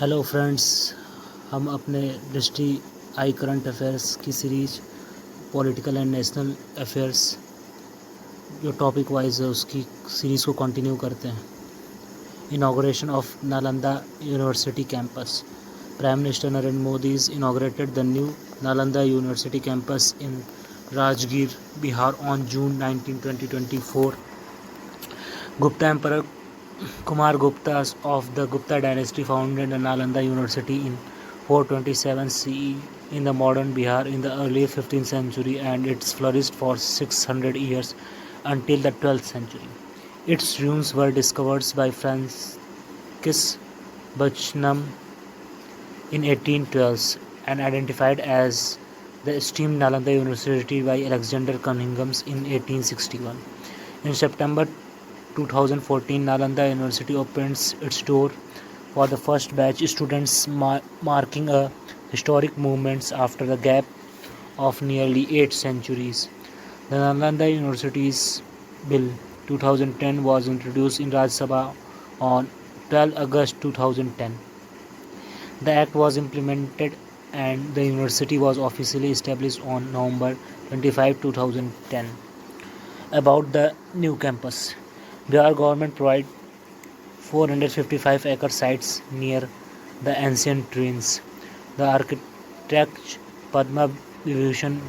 Hello friends, हम अपने district I current affairs की series political and national affairs जो टॉपिक वाइज है उसकी सीरीज़ को कंटिन्यू करते हैं। Inauguration of Nalanda university campus. Prime minister Narendra Modi inaugurated the new Nalanda University campus in Rajgir, Bihar on June 19, 2024. Gupta Emperor Kumar Gupta of the Gupta dynasty founded Nalanda University in 427 CE in the modern Bihar in the early 15th century, and it flourished for 600 years until the 12th century. Its ruins were discovered by Francis Bachnum in 1812 and identified as the esteemed Nalanda University by Alexander Cunningham in 1861. In September 2014, Nalanda University opens its door for the first batch students, marking a historic moment after the gap of nearly 8 centuries. The Nalanda University's Bill 2010 was introduced in Rajya Sabha on 12 August 2010. The act was implemented and the university was officially established on November 25, 2010. About the new campus, Bihar government provided 455-acre sites near the ancient ruins. The architect Padma Vibhushan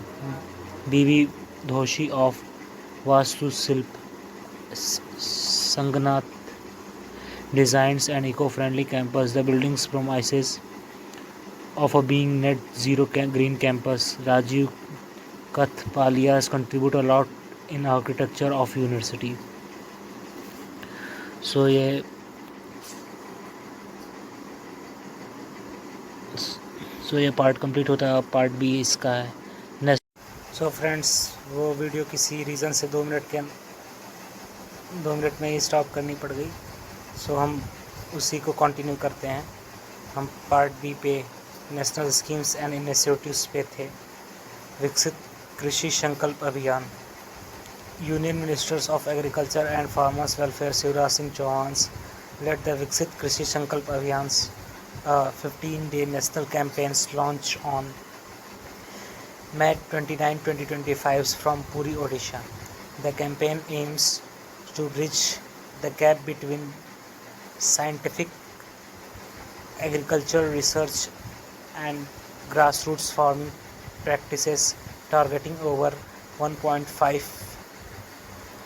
B.V. Doshi of Vastu Silp Sanganath designs an eco-friendly campus. The buildings promises of a being net zero green campus. Rajiv Kathpalias contribute a lot in architecture of university. So ये part complete होता है। अब part B इसका है next. So friends, वो video किसी reason से 2 minute में ही स्टॉप करनी पड़ गई। सो हम उसी को कंटिन्यू करते हैं। हम पार्ट बी पे नेशनल स्कीम्स एंड इनिशिएटिव्स पे थे। Viksit Krishi Sankalp Abhiyan. Union ministers of agriculture and farmers welfare Shivraj Singh Chouhan led the Viksit Krishi Sankalp Abhiyan's 15-day national campaigns launched on May 29, 2025 from Puri, Odisha. The campaign aims to bridge the gap between scientific agricultural research and grassroots farming practices, targeting over 1.5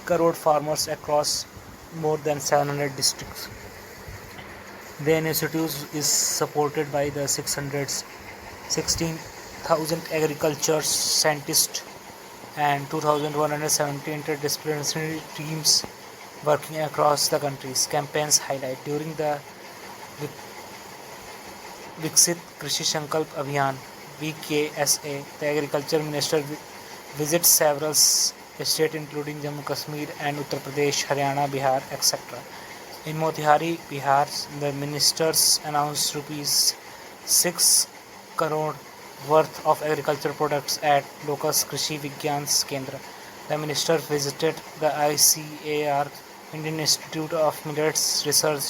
crore farmers across more than 700 districts. The initiative is supported by the 16,000 agriculture scientists and 2,170 interdisciplinary teams working across the country's campaigns highlight. During the Viksit Krishi Sankalp Abhiyan (VKSA), the Agriculture Minister visits several states including Jammu Kashmir and Uttar Pradesh, Haryana, Bihar, etc. In Motihari, Bihar, the ministers announced ₹6 crore worth of agricultural products at Lokas Krishi Vigyan Kendra. The minister visited the ICAR, Indian Institute of Millets Research,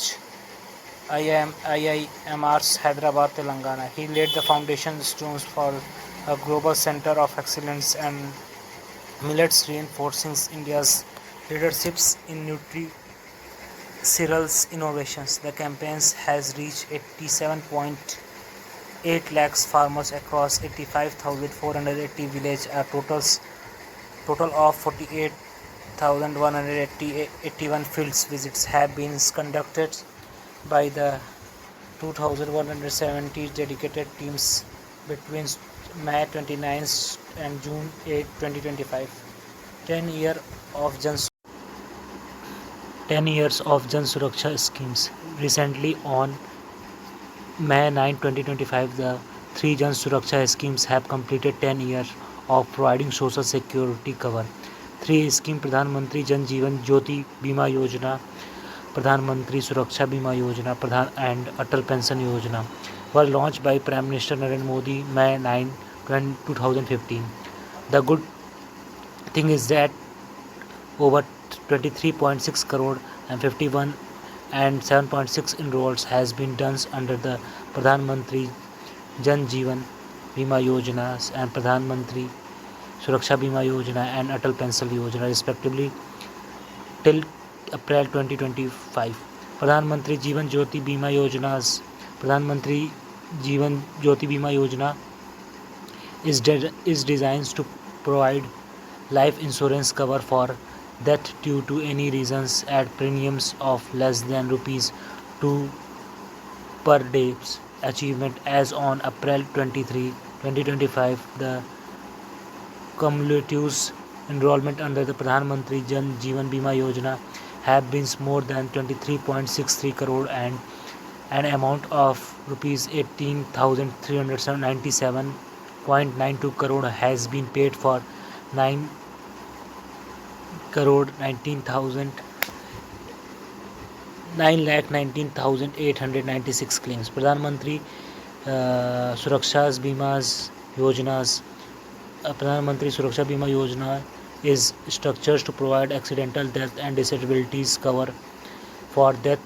IIMRs, Hyderabad, Telangana. He laid the foundation stones for a global center of excellence and millets, reinforcing India's leaderships in cereals innovations. The campaign has reached 87.8 lakhs farmers across 85,480 villages. A total of 48,181 field visits have been conducted by the 2,170 dedicated teams between May 29 and June 8, 2025. 10 years of Jan Suraksha schemes. Recently, on May 9, 2025, the 3 Jan Suraksha schemes have completed 10 years of providing social security cover. 3 schemes, Pradhan Mantri Jan Jeevan Jyoti Bima Yojana, Pradhan Mantri Suraksha Bima Yojana, and Atal Pension Yojana, were launched by Prime Minister Narendra Modi May 9, 2015. The good thing is that over 23.6 crore and 51 and 7.6 enrolls has been done under the Pradhan Mantri Jan Jeevan Bima Yojana and Pradhan Mantri Suraksha Bima Yojana and Atal Pencil Yojana respectively till April 2025. Pradhan Mantri Jeevan Jyoti Bima Yojanas Pradhan Mantri Jeevan Jyoti Bima Yojana is designed to provide life insurance cover for death due to any reasons at premiums of less than rupees 2 per day's achievement. As on April 23, 2025, the cumulative enrollment under the Pradhan Mantri Jan Jeevan Bima Yojana have been more than 23.63 crore and an amount of rupees 18,397.92 crore has been paid for 9 crore 9,19,896 claims. Pradhan Mantri Suraksha Bima Yojana is structured to provide accidental death and disabilities cover for death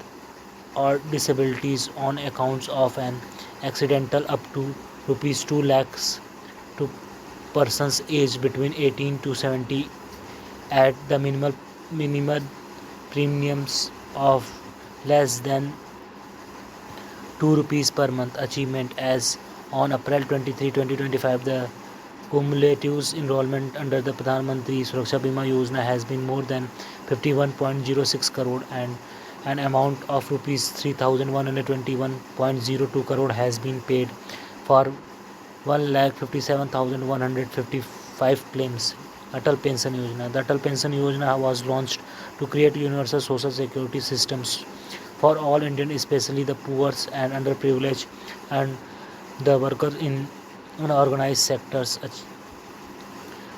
or disabilities on accounts of an accidental up to rupees 2 lakhs to persons aged between 18 to 70 at the minimal premiums of less than 2 rupees per month achievement. As on April 23, 2025, the cumulative enrollment under the Pradhan Mantri Suraksha Bima Yojana has been more than 51.06 crore and an amount of rupees 3,121.02 crore has been paid for 1,57,155 claims. Atal Pension Yojana. The Atal Pension Yojana was launched to create universal social security systems for all Indians, especially the poor and underprivileged and the workers in unorganized sectors.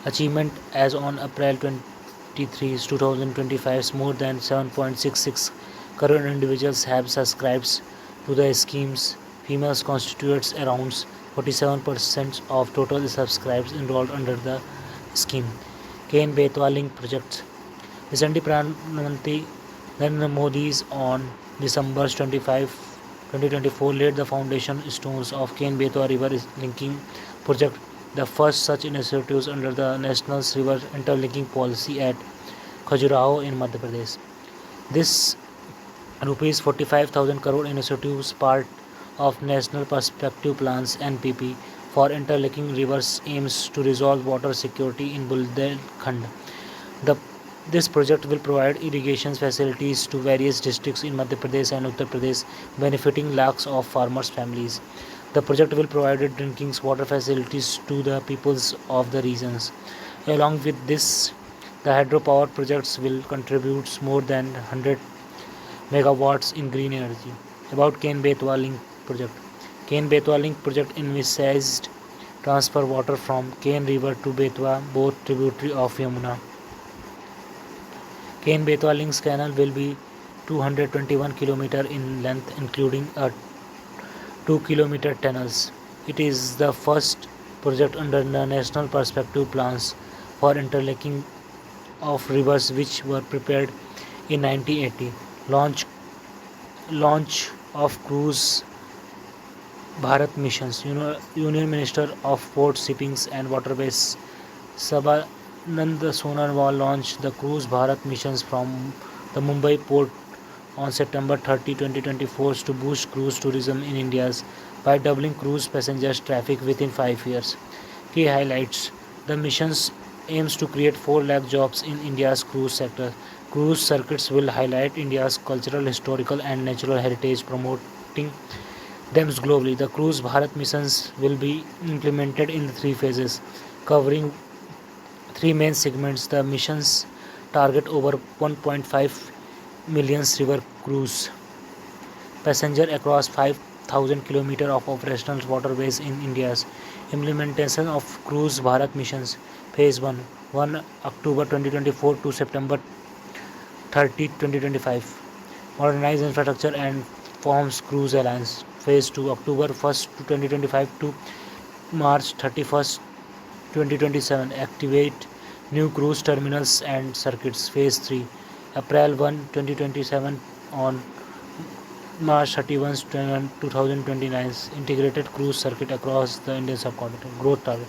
Achievement as on April 23, 2025, more than 7.66 crore individuals have subscribed to the schemes. Females constitutes around 47% of total subscribers enrolled under the scheme. Ken Betwa Link Project. Recently, Pradhan Mantri Narendra Modi on December 25, 2024 laid the foundation stones of Ken Betwa River Linking Project, the first such initiatives under the National River Interlinking Policy at Khajuraho in Madhya Pradesh. This rupees 45,000 crore initiatives part of National Perspective Plans (NPP) for interlinking rivers aims to resolve water security in Bundelkhand. This project will provide irrigation facilities to various districts in Madhya Pradesh and Uttar Pradesh, benefiting lakhs of farmers' families. The project will provide drinking water facilities to the peoples of the regions. Along with this, the hydropower projects will contribute more than 100 megawatts in green energy. About Ken Betwa Link Project. Ken Betwa Link Project envisaged transfer water from Ken River to Betwa, both tributary of Yamuna. Ken Betwa Links Canal will be 221 km in length, including a 2-kilometer tunnels. It is the first project under the National Perspective Plans for interlinking of rivers which were prepared in 1980. Launch of Cruise Bharat Missions. Union Minister of Port Shipping and Waterways Sabanand Sonowal launched the Cruise Bharat missions from the Mumbai port on September 30, 2024 to boost cruise tourism in India by doubling cruise passengers traffic within 5 years. Key highlights. The missions aims to create 4 lakh jobs in India's cruise sector. Cruise circuits will highlight India's cultural, historical and natural heritage, promoting them globally. The Cruise Bharat missions will be implemented in 3 phases, covering 3 main segments. The missions target over 1.5 million river cruise passenger across 5,000 km of operational waterways in India's implementation of Cruise Bharat missions. Phase 1 October 2024 to September 30, 2025. Modernize infrastructure and forms Cruise Alliance. Phase 2 October 1st to 2025 to March 31st, 2027. Activate new cruise terminals and circuits. Phase 3 April 1, 2027 on March 31, 2029, integrated cruise circuit across the Indian subcontinent. Growth target.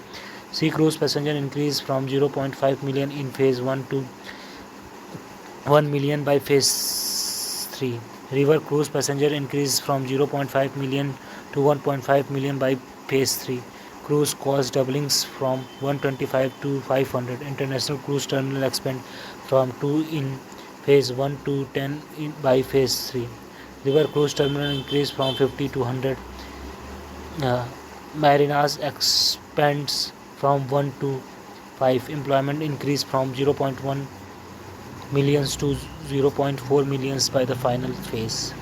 Sea cruise passenger increase from 0.5 million in phase 1 to 1 million by phase 3. River cruise passenger increase from 0.5 million to 1.5 million by phase 3. Cruise cost doublings from 125 to 500. International cruise terminal expand from 2 in phase 1 to 10 by phase 3. River cruise terminal increase from 50 to 100. Marinas expands from 1 to 5. Employment increase from 0.1 millions to 0.4 millions by the final phase.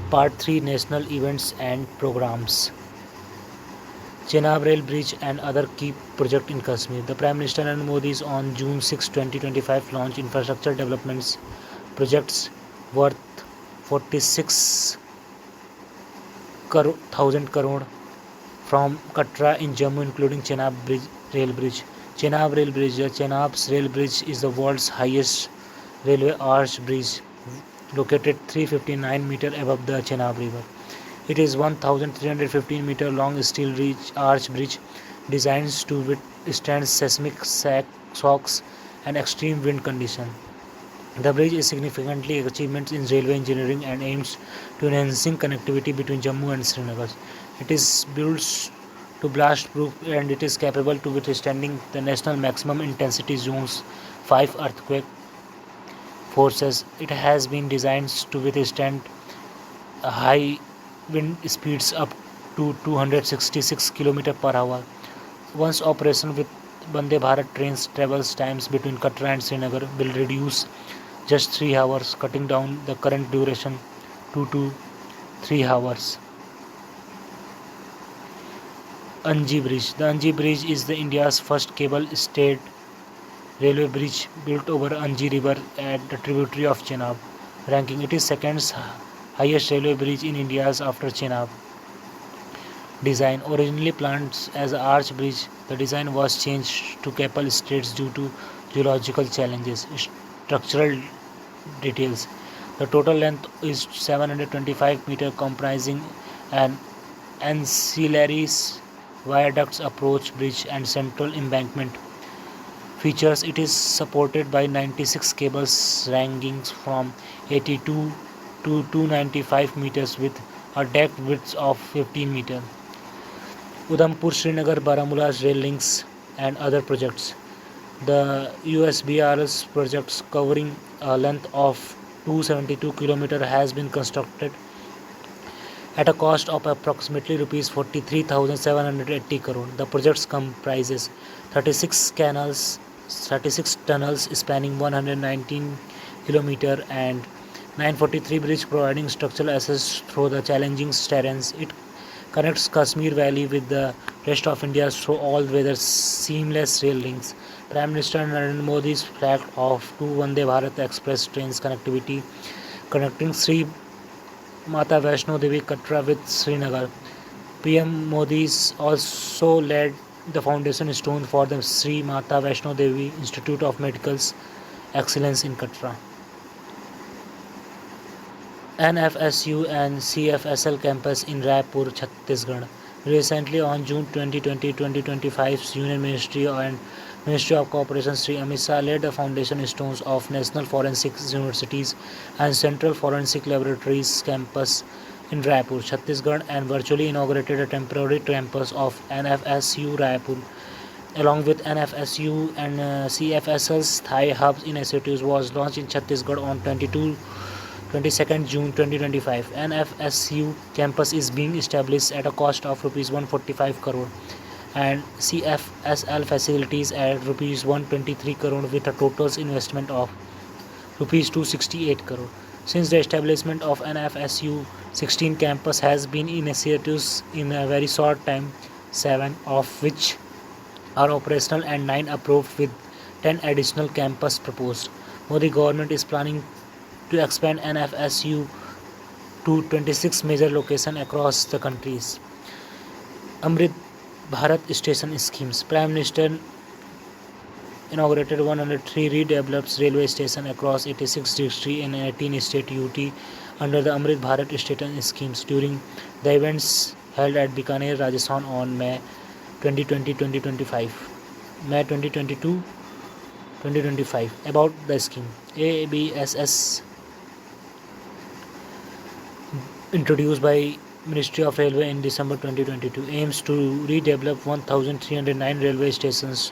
Part 3, National Events and Programs. Chenab Rail Bridge and other key projects in Kashmir. The Prime Minister Narendra Modi on June 6, 2025 launched infrastructure developments projects worth 46,000 crore from Katra in Jammu, including Chenab Rail Bridge. Chenab Rail Bridge. The Chenab's Rail Bridge is the world's highest railway arch bridge, located 359 meters above the Chenab River. It is 1,315 meter long steel arch bridge designed to withstand seismic shocks and extreme wind conditions. The bridge is significantly achievement in railway engineering and aims to enhancing connectivity between Jammu and Srinagar. It is built to blast proof and it is capable to withstanding the national maximum intensity zones 5 earthquake forces. It has been designed to withstand high wind speeds up to 266 km per hour. Once operational with Vande Bharat trains, travels times between Katra and Srinagar will reduce just 3 hours, cutting down the current duration 2 to 3 hours. Anji Bridge. The Anji Bridge is the India's first cable-stayed railway bridge built over Anji River at the tributary of Chenab, ranking it is second highest railway bridge in India after Chenab. Design. Originally planned as an arch bridge, the design was changed to cable stays due to geological challenges. Structural details. The total length is 725 meters, comprising an ancillaries, viaducts, approach bridge, and central embankment. Features. It is supported by 96 cables ranging from 82 to 295 meters with a deck width of 15 meters. Udhampur, Srinagar, Baramulla rail links and other projects. The USBRS projects covering a length of 272 km has been constructed at a cost of approximately Rs 43,780 crore. The project comprises 36 canals, 36 tunnels spanning 119 km and 943 bridge providing structural access through the challenging terrains. It connects Kashmir Valley with the rest of India through all weather seamless rail links. Prime Minister Narendra Modi's flag off 2 Vande Bharat Express trains connectivity connecting Sri Mata Vaishno Devi Katra with Srinagar. PM Modi's also laid the foundation stone for the Sri Mata Vaishno Devi Institute of Medical Excellence in Katra. NFSU and CFSL campus in Raipur, Chhattisgarh. Recently, on June 2020-2025, Union Ministry and Ministry of Cooperation Sri Amit Shah laid the foundation stones of National Forensic Universities and Central Forensic Laboratories campus in Raipur, Chhattisgarh, and virtually inaugurated a temporary campus of NFSU Raipur. Along with NFSU and CFSL's Thai Hubs initiatives was launched in Chhattisgarh on 22nd June 2025. NFSU campus is being established at a cost of Rs 145 crore and CFSL facilities at Rs 123 crore with a total investment of Rs 268 crore. Since the establishment of NFSU, 16 campus has been initiatives in a very short time, 7 of which are operational and 9 approved with 10 additional campus proposed. Modi government is planning to expand NFSU to 26 major locations across the countries. Amrit Bharat Station Schemes. Prime Minister inaugurated 103 redeveloped railway stations across 86 districts in 18 state UT under the Amrit Bharat State schemes. During the events held at Bikaner, Rajasthan on May 2020-2025, May 2022-2025. About the scheme, ABSS, introduced by Ministry of Railway in December 2022, aims to redevelop 1,309 railway stations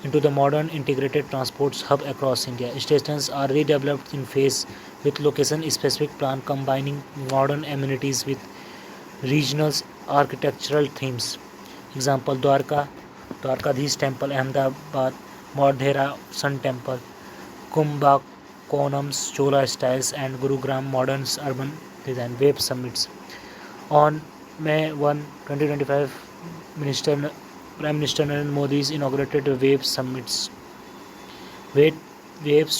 into the modern integrated transport hub across India. Stations are redeveloped in phase with location-specific plan combining modern amenities with regional architectural themes. Example: Dwarka, Dwarkadhish Temple, Ahmedabad, Modhera Sun Temple, Kumbakonam's Chola styles, and Gurugram modern urban design. Wave summits. On May 1, 2025, Prime Minister Narendra Modi inaugurated the Waves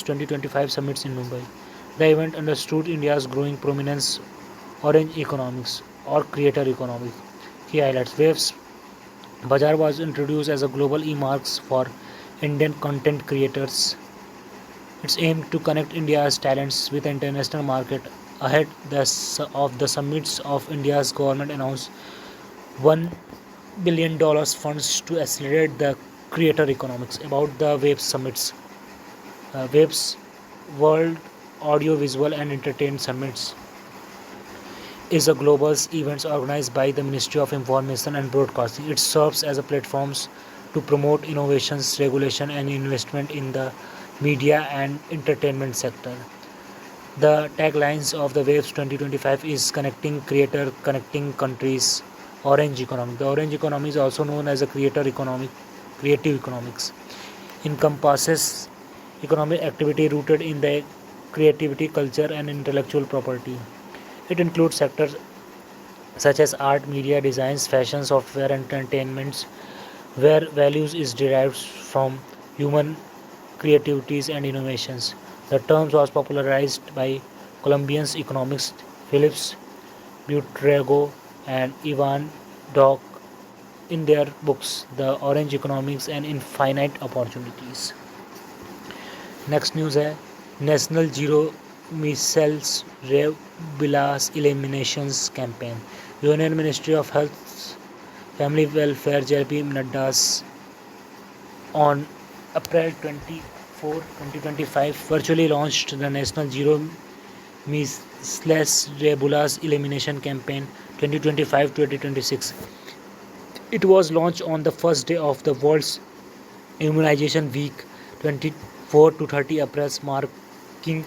2025 summits in Mumbai. The event understood India's growing prominence, orange economics or creator economy. Key highlights: Waves Bazaar was introduced as a global e-marks for Indian content creators. Its aim to connect India's talents with the international market. Ahead of the summits of India's government announced $1 billion funds to accelerate the creator economics. About the Waves summits, Waves World Audiovisual and Entertainment Summits is a global event organized by the Ministry of Information and Broadcasting. It serves as a platform to promote innovations, regulation, and investment in the media and entertainment sector. The taglines of the Waves 2025 is Connecting Creator, Connecting Countries, Orange Economy. The Orange Economy is also known as a creative economics. Encompasses economic activity rooted in the creativity, culture, and intellectual property. It includes sectors such as art, media, designs, fashion, software, and entertainments, where values is derived from human creativities and innovations. The term was popularized by Colombian economists Philips Buitrago and Ivan Doc in their books The Orange Economics and Infinite Opportunities. Next news है National Zero Measles Rubella Eliminations Campaign. Union Ministry of Health Family Welfare JP Nadda's on April 24, 2025 virtually launched the National Zero Measles Rubella Elimination Campaign 2025-2026. It was launched on the first day of the World's Immunization Week 24 to 30 April, marking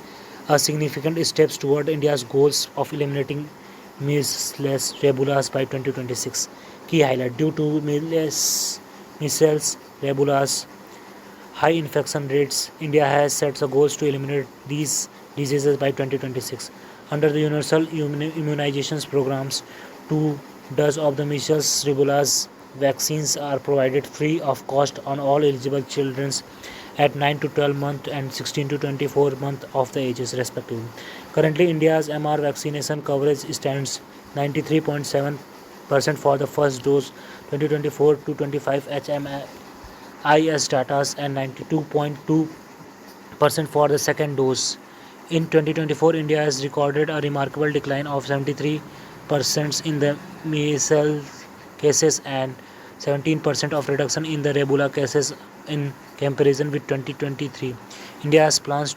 a significant steps toward India's goals of eliminating measles rubella by 2026. Key highlight: due to measles rubella high infection rates, India has set a goals to eliminate these diseases by 2026. Under the Universal Immunizations Programs, 2 doses of the measles rubella vaccines are provided free of cost on all eligible children at 9 to 12 months and 16 to 24 months of the ages respectively. Currently, India's MR vaccination coverage stands 93.7% for the first dose, 2024 to 25 HMIS data, and 92.2% for the second dose. In 2024, India has recorded a remarkable decline of 73% in the measles cases and 17% of reduction in the rubella cases in comparison with 2023. India has plans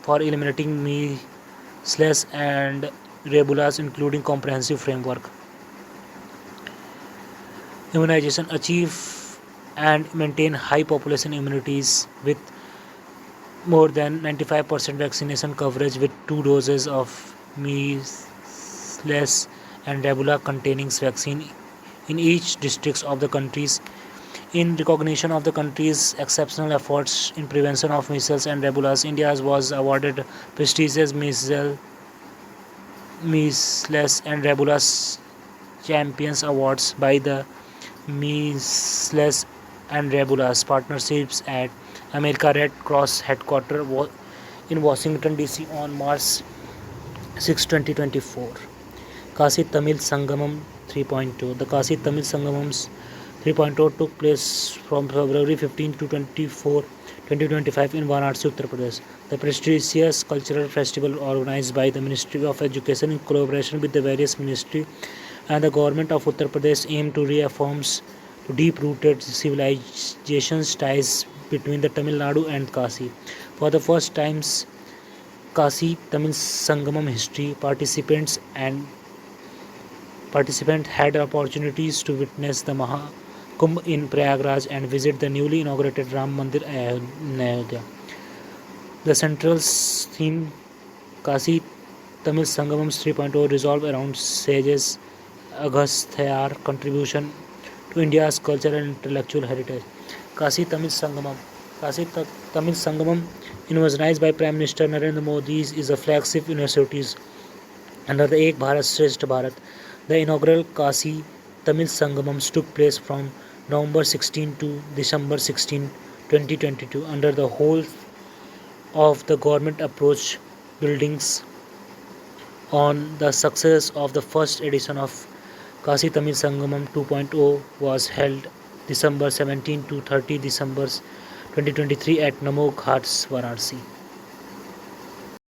for eliminating measles and rubella, including comprehensive framework. Immunization: achieve and maintain high population immunities with more than 95% vaccination coverage with 2 doses of measles and rubella containing vaccine in each district of the countries. In recognition of the country's exceptional efforts in prevention of measles and rubella, India was awarded prestigious measles and rubella champions awards by the Measles and Rubella partnerships at America Red Cross headquarters in Washington DC on March 6, 2024. Kashi Tamil Sangamam 3.2. The Kashi Tamil Sangamams 3.0 took place from February 15 to 24, 2025 in Varanasi, Uttar Pradesh. The prestigious cultural festival organized by the Ministry of Education in collaboration with the various ministries and the government of Uttar Pradesh aim to reaffirm deep-rooted civilization ties between the Tamil Nadu and Kasi. For the first time, Kasi Tamil Sangamam history participants had opportunities to witness the Mahakumbh in Prayagraj and visit the newly inaugurated Ram Mandir in Ayodhya. The central theme Kasi Tamil Sangamam 3.0 revolve around sages Agasthyar contribution to India's cultural and intellectual heritage. Kasi Tamil Sangamam. Tamil Sangamam, organized by Prime Minister Narendra Modi, is a flagship initiative under the Ek Bharat Shresth Bharat. The inaugural Kasi Tamil Sangamam took place from November 16 to December 16, 2022 under the whole of the government approach buildings on the success of the first edition of Kasi Tamil Sangamam 2.0 was held December 17 to 30 December 2023 at Namo Ghats, Varanasi.